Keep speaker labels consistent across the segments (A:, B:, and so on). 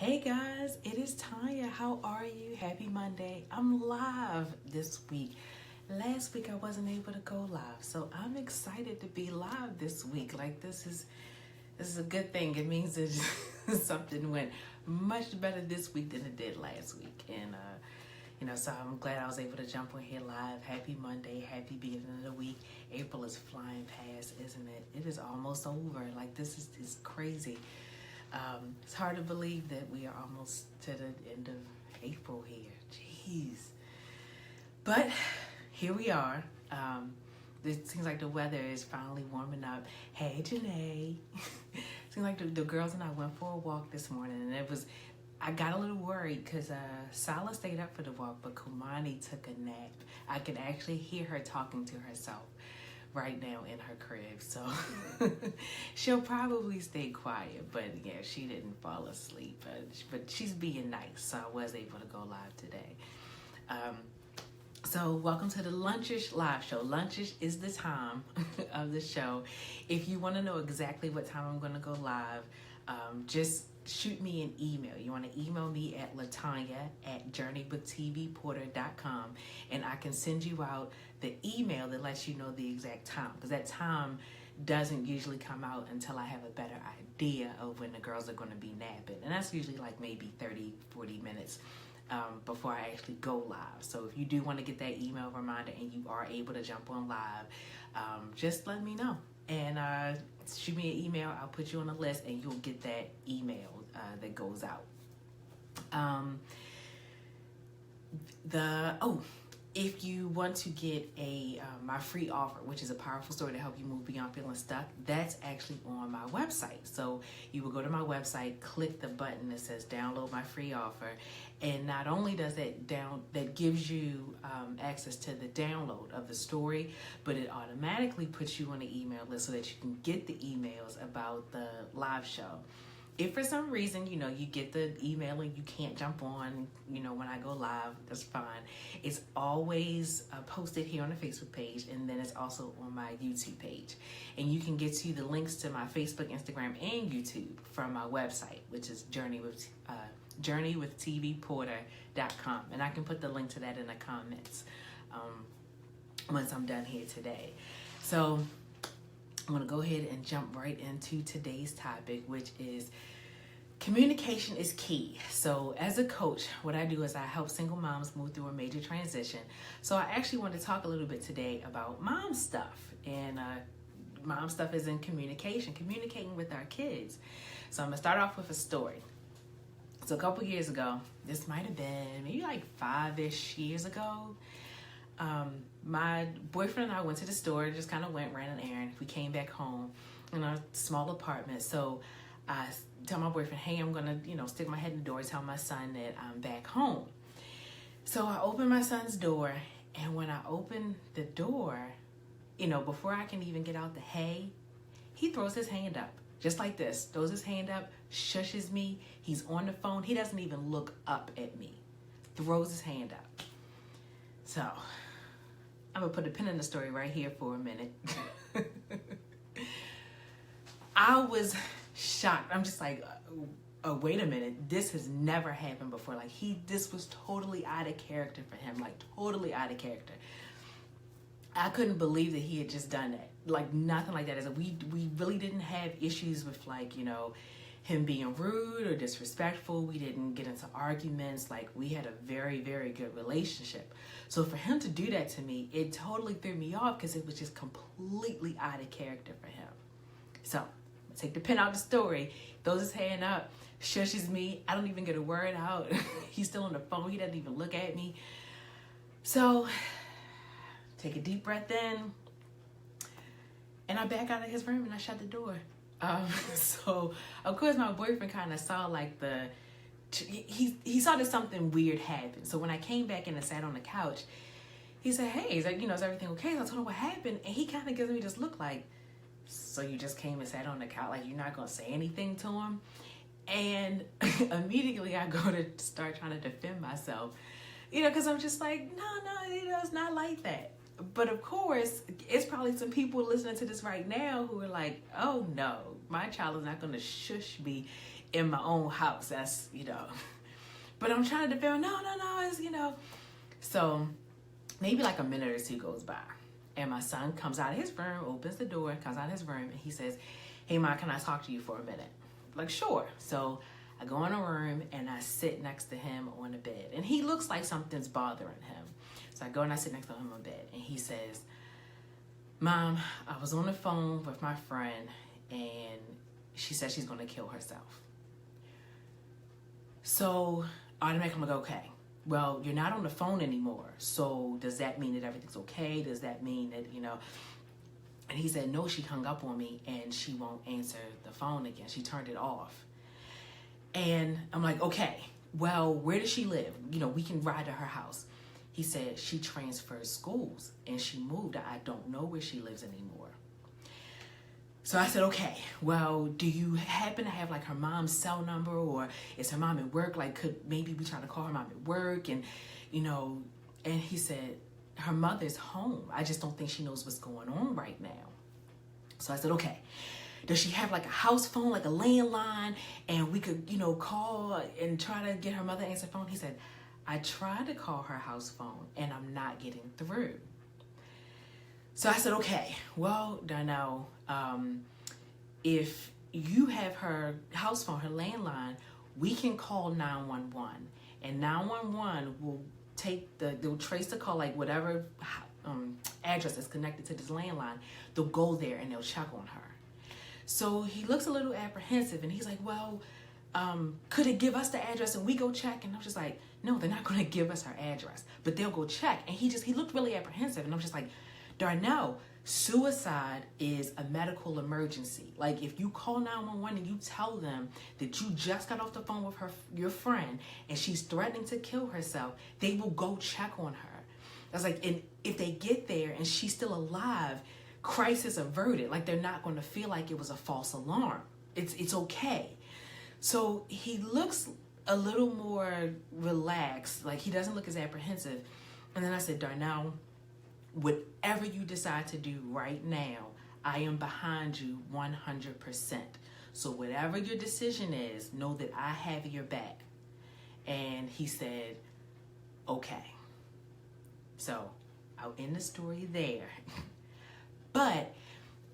A: Hey guys, it is Tanya. How are you? Happy Monday. I'm live this week. Last week I wasn't able to go live, so I'm excited to be live this week. Like this is a good thing. It means that something went much better this week than it did last week. And so I'm glad I was able to jump on here live. Happy Monday, happy beginning of the week. April is flying past, isn't it? It is almost over. Like this is crazy. It's hard to believe that we are almost to the end of April here. Jeez. But here we are. It seems like the weather is finally warming up. Hey, Janae. Seems like the girls and I went for a walk this morning, and I got a little worried because Sala stayed up for the walk, but Kumani took a nap. I could actually hear her talking to herself right now in her crib, so she'll probably stay quiet, but yeah, she didn't fall asleep, but she's being nice, so I was able to go live today. So welcome to the Lunchish live show. Lunchish is the time of the show. If you want to know exactly what time I'm going to go live, just shoot me an email. You want to email me at latanya@journeywithtvporter.com, and I can send you out the email that lets you know the exact time, because that time doesn't usually come out until I have a better idea of when the girls are going to be napping, and that's usually like maybe 30-40 minutes before I actually go live. So if you do want to get that email reminder and you are able to jump on live, just let me know and shoot me an email. I'll put you on a list and you'll get that email that goes out. If you want to get my free offer, which is a powerful story to help you move beyond feeling stuck, that's actually on my website. So you will go to my website, click the button that says download my free offer, and not only does that gives you access to the download of the story, but it automatically puts you on the email list so that you can get the emails about the live show. If for some reason, you get the email and you can't jump on, when I go live, that's fine. It's always posted here on the Facebook page, and then it's also on my YouTube page. And you can get to the links to my Facebook, Instagram, and YouTube from my website, which is journeywithtvporter.com. And I can put the link to that in the comments once I'm done here today. So I'm going to go ahead and jump right into today's topic, which is communication is key. So as a coach, what I do is I help single moms move through a major transition. So I actually want to talk a little bit today about mom stuff. And mom stuff is in communicating with our kids. So I'm going to start off with a story. So a couple years ago, this might have been maybe like 5-ish years ago, my boyfriend and I went to the store, just kind of ran an errand. We came back home in a small apartment. So I tell my boyfriend, hey, I'm going to, stick my head in the door, tell my son that I'm back home. So I open my son's door, and when I open the door, before I can even get out the hay, he throws his hand up, just like this, throws his hand up, shushes me. He's on the phone. He doesn't even look up at me, throws his hand up. So I'm going to put a pin in the story right here for a minute. I was shocked. I'm just like, wait a minute. This has never happened before. Like this was totally out of character for him. Like totally out of character. I couldn't believe that he had just done that. Like nothing like that. We really didn't have issues with him being rude or disrespectful. We didn't get into arguments. Like we had a very, very good relationship. So for him to do that to me, it totally threw me off because it was just completely out of character for him. So take the pin out the story, throws his hand up, shushes me. I don't even get a word out. He's still on the phone. He doesn't even look at me. So take a deep breath in, and I back out of his room and I shut the door. So of course my boyfriend kind of saw he saw that something weird happened. So when I came back in and sat on the couch, he said, hey, is everything okay? So I told him what happened, and he kind of gives me this look like, so you just came and sat on the couch, like you're not going to say anything to him? And immediately I go to start trying to defend myself, because I'm just like, no, it's not like that. But of course, it's probably some people listening to this right now who are like, oh no, my child is not going to shush me in my own house. That's, but I'm trying to defend, no, it's, So maybe like a minute or two goes by. And my son comes out of his room, opens the door, comes out of his room, and he says, hey, Ma, can I talk to you for a minute? Like, sure. So I go in a room, and I sit next to him on the bed. And he looks like something's bothering him. So I go and I sit next to him on the bed, and he says, Mom, I was on the phone with my friend, and she said she's going to kill herself. So automatically I'm like, okay, well, you're not on the phone anymore. So does that mean that everything's okay? Does that mean that, And he said, no, she hung up on me and she won't answer the phone again. She turned it off. And I'm like, okay, well, where does she live? We can ride to her house. He said she transferred schools and she moved. I don't know where she lives anymore. So I said, okay, well, do you happen to have like her mom's cell number, or is her mom at work? Like, could maybe we try to call her mom at work? And, and he said, her mother's home. I just don't think she knows what's going on right now. So I said, okay, does she have like a house phone, like a landline, and we could, call and try to get her mother to answer the phone? He said, I tried to call her house phone and I'm not getting through. So I said, okay, well, Darnell, if you have her house phone, her landline, we can call 911, and 911 will they'll trace the call, like whatever address is connected to this landline, they'll go there and they'll check on her. So he looks a little apprehensive and he's like, well, could it give us the address and we go check? And I'm just like, no, they're not going to give us her address, but they'll go check. And he looked really apprehensive, and I'm just like, Darnell, suicide is a medical emergency. Like, if you call 911 and you tell them that you just got off the phone with your friend and she's threatening to kill herself, they will go check on her. I was like, and if they get there and she's still alive, crisis averted. Like, they're not going to feel like it was a false alarm. It's okay. So he looks a little more relaxed. Like, he doesn't look as apprehensive. And then I said, Darnell, whatever you decide to do right now, I am behind you 100%. So whatever your decision is, know that I have your back. And he said, okay. So I'll end the story there. But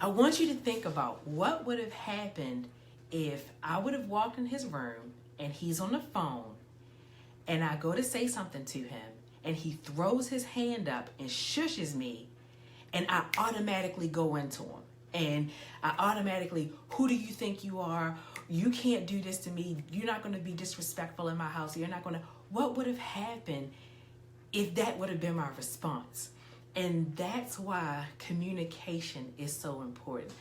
A: I want you to think about what would have happened if I would have walked in his room and he's on the phone and I go to say something to him and he throws his hand up and shushes me, and I automatically go into him. And I automatically, who do you think you are? You can't do this to me. You're not going to be disrespectful in my house. You're not going to. What would have happened if that would have been my response? And that's why communication is so important.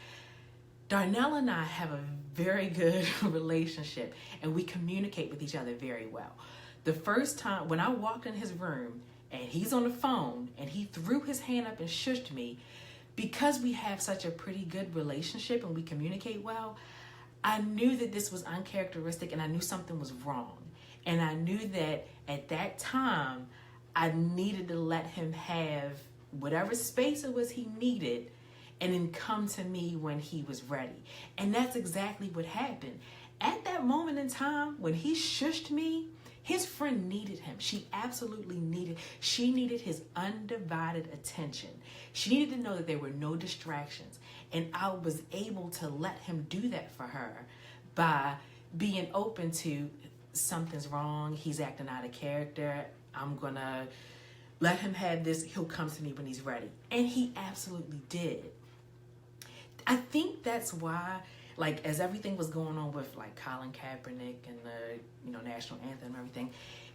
A: Darnell and I have a very good relationship, and we communicate with each other very well. The first time when I walked in his room and he's on the phone and he threw his hand up and shushed me, because we have such a pretty good relationship and we communicate well, I knew that this was uncharacteristic and I knew something was wrong. And I knew that at that time, I needed to let him have whatever space it was he needed and then come to me when he was ready. And that's exactly what happened. At that moment in time, when he shushed me, his friend needed him. She needed his undivided attention. She needed to know that there were no distractions. And I was able to let him do that for her by being open to something's wrong. He's acting out of character. I'm going to let him have this. He'll come to me when he's ready. And he absolutely did. I think that's why, like, as everything was going on with like Colin Kaepernick and the national anthem and everything,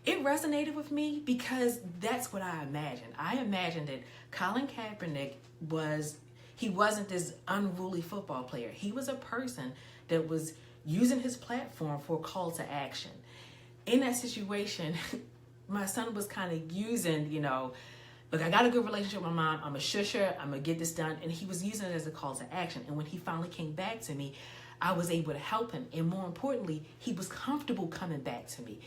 A: it resonated with me because that's what I imagined. I imagined that Colin Kaepernick wasn't this unruly football player. He was a person that was using his platform for a call to action. In that situation, my son was kind of using, look, I got a good relationship with my mom. I'm a shusher. I'm going to get this done. And he was using it as a call to action. And when he finally came back to me, I was able to help him. And more importantly, he was comfortable coming back to me.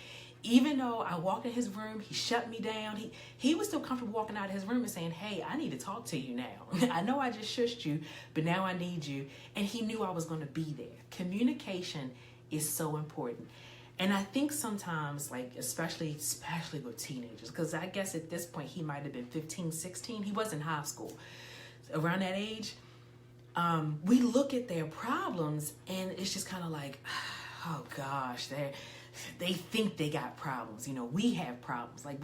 A: even though I walked in his room, he shut me down. He was still comfortable walking out of his room and saying, hey, I need to talk to you now. I know I just shushed you, but now I need you. And he knew I was going to be there. Communication is so important. And I think sometimes, like, especially with teenagers, because I guess at this point he might have been 15, 16. He was in high school. Around that age, we look at their problems and it's just kind of like, oh gosh, they think they got problems. We have problems. Like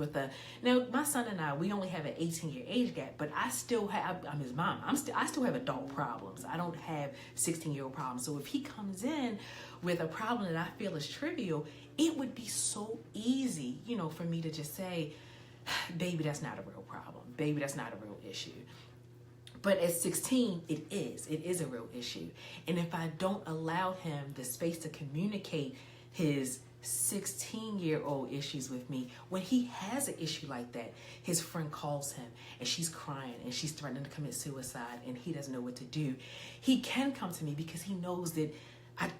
A: now my son and I, we only have an 18-year age gap, but I'm his mom. I still have adult problems. I don't have 16-year-old problems. So if he comes in with a problem that I feel is trivial, it would be so easy, for me to just say, baby, that's not a real problem. Baby, that's not a real issue. But at 16, it is a real issue. And if I don't allow him the space to communicate his 16-year-old issues with me, when he has an issue like that, his friend calls him and she's crying and she's threatening to commit suicide and he doesn't know what to do, he can come to me because he knows that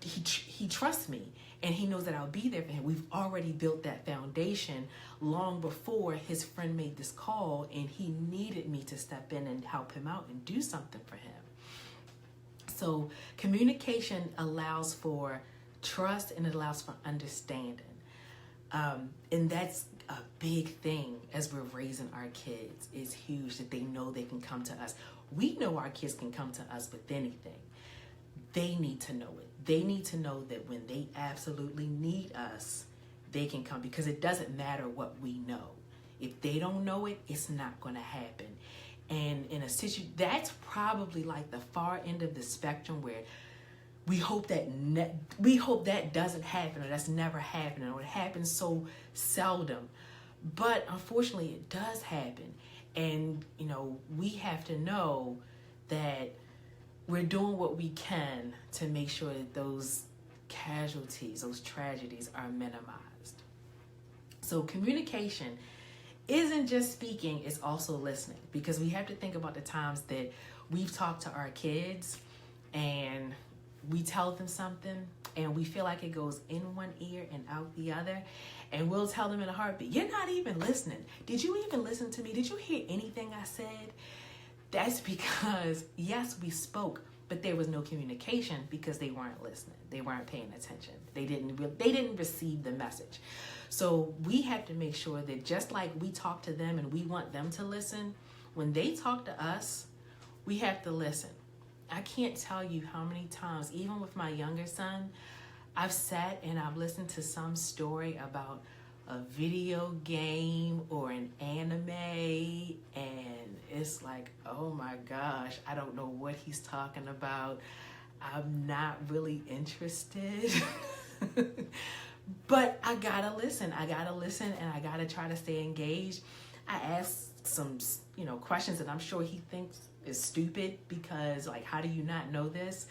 A: he trusts me and he knows that I'll be there for him. We've already built that foundation long before his friend made this call, and he needed me to step in and help him out and do something for him. So communication allows for trust and it allows for understanding. And that's a big thing as we're raising our kids. It's huge that they know they can come to us. We know our kids can come to us with anything. They need to know it. They need to know that when they absolutely need us, they can come, because it doesn't matter what we know. If they don't know it, it's not going to happen. And in a situation, that's probably like the far end of the spectrum where we hope that doesn't happen, or that's never happened, or it happens so seldom. But unfortunately, it does happen. And, we have to know that we're doing what we can to make sure that those casualties, those tragedies are minimized. So communication isn't just speaking, it's also listening, because we have to think about the times that we've talked to our kids and we tell them something and we feel like it goes in one ear and out the other, and we'll tell them in a heartbeat, you're not even listening. Did you even listen to me? Did you hear anything I said? That's because, yes, we spoke, but there was no communication because they weren't listening. They weren't paying attention. They didn't receive the message. So we have to make sure that just like we talk to them and we want them to listen, when they talk to us, we have to listen. I can't tell you how many times, even with my younger son, I've sat and I've listened to some story about a video game or an anime, and it's like, oh my gosh, I don't know what he's talking about. I'm not really interested. But I gotta listen. And I gotta try to stay engaged. I ask some, questions that I'm sure he thinks is stupid, because like, how do you not know this?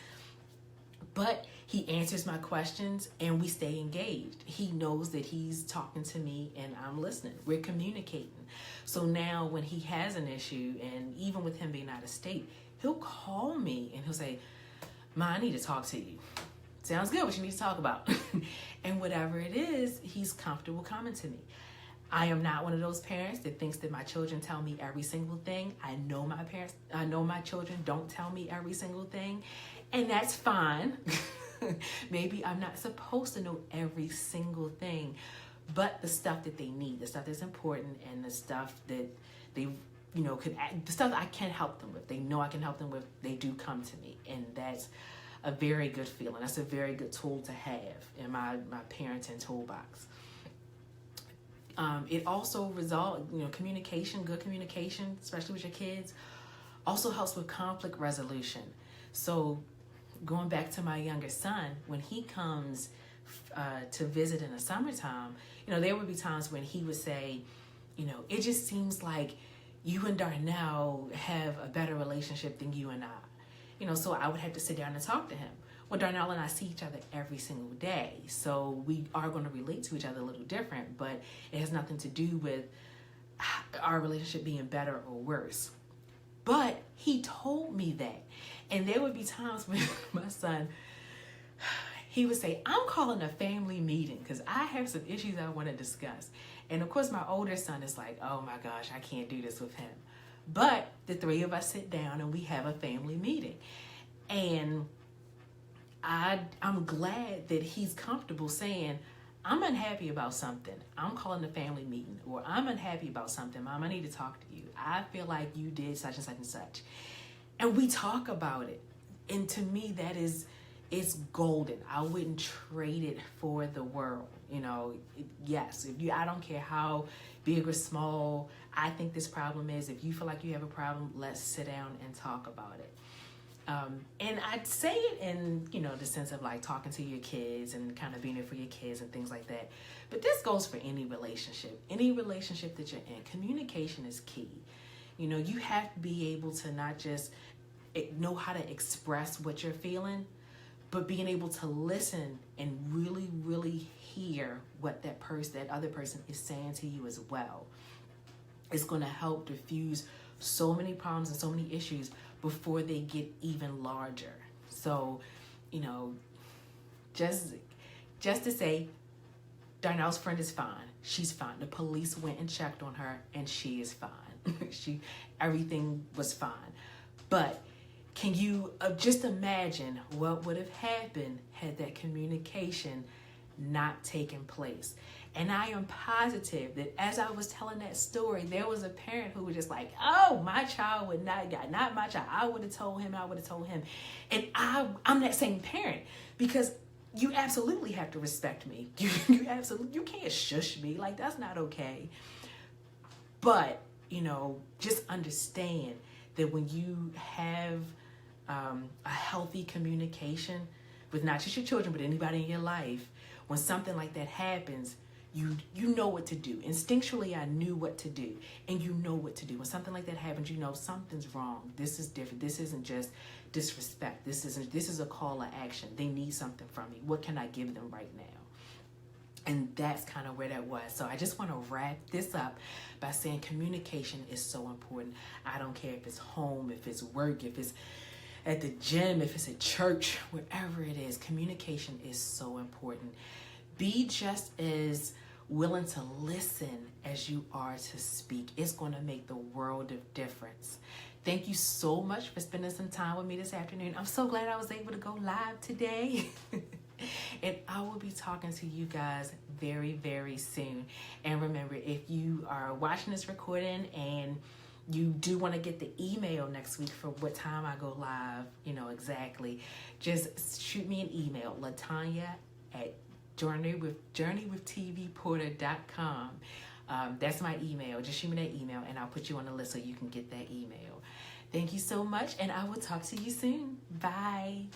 A: But he answers my questions and we stay engaged. He knows that he's talking to me and I'm listening. We're communicating. So now when he has an issue, and even with him being out of state, he'll call me and he'll say, Ma, I need to talk to you. Sounds good, what you need to talk about. And whatever it is, he's comfortable coming to me. I am not one of those parents that thinks that my children tell me every single thing. I know my children don't tell me every single thing, and that's fine. Maybe I'm not supposed to know every single thing, but the stuff that they need, the stuff that's important, and the stuff that they, the stuff that I can help them with, they know I can help them with, they do come to me. And that's a very good feeling. That's a very good tool to have in my parenting toolbox. It also communication, good communication, especially with your kids, also helps with conflict resolution. So going back to my younger son, when he comes to visit in the summertime, there would be times when he would say, it just seems like you and Darnell have a better relationship than you and I. So I would have to sit down and talk to him. Well, Darnell and I see each other every single day, so we are going to relate to each other a little different, but it has nothing to do with our relationship being better or worse. But he told me that. And there would be times when my son, he would say, I'm calling a family meeting because I have some issues I want to discuss. And of course, my older son is like, oh my gosh, I can't do this with him. But the three of us sit down and we have a family meeting. And I'm glad that he's comfortable saying, I'm unhappy about something. I'm calling a family meeting. Or I'm unhappy about something. Mom, I need to talk to you. I feel like you did such and such and such. And we talk about it. And to me, that is, it's golden. I wouldn't trade it for the world. You know, yes, I don't care how big or small I think this problem is. If you feel like you have a problem, let's sit down and talk about it. And I'd say it in, you know, the sense of like talking to your kids and kind of being there for your kids and things like that. But this goes for any relationship that you're in. Communication is key. You know, you have to be able to not just know how to express what you're feeling, but being able to listen and really, really hear what that other person is saying to you as well. It's going to help diffuse so many problems and so many issues before they get even larger. So, you know, just to say, Darnell's friend is fine. She's fine. The police went and checked on her and she is fine. Everything was fine. But can you just imagine what would have happened had that communication not taken place? And I am positive that as I was telling that story, there was a parent who was just like, oh, my child would not my child. I would have told him. And I'm that same parent, because you absolutely have to respect me. You can't shush me. Like, that's not okay. But, you know, just understand that when you have a healthy communication with not just your children, but anybody in your life, when something like that happens, you know what to do. Instinctually, I knew what to do. And you know what to do. When something like that happens, you know something's wrong. This is different. This isn't just disrespect. This is a call to action. They need something from me. What can I give them right now? And that's kind of where that was. So I just want to wrap this up by saying communication is so important. I don't care if it's home, if it's work, if it's at the gym, if it's at church, wherever it is, communication is so important. Be just as willing to listen as you are to speak. It's going to make the world of difference. Thank you so much for spending some time with me this afternoon. I'm so glad I was able to go live today. And I will be talking to you guys very, very soon. And remember, if you are watching this recording and you do want to get the email next week for what time I go live, you know, exactly, just shoot me an email, LaTanya@journeywithtvporter.com. That's my email. Just shoot me that email and I'll put you on the list so you can get that email. Thank you so much, and I will talk to you soon. Bye.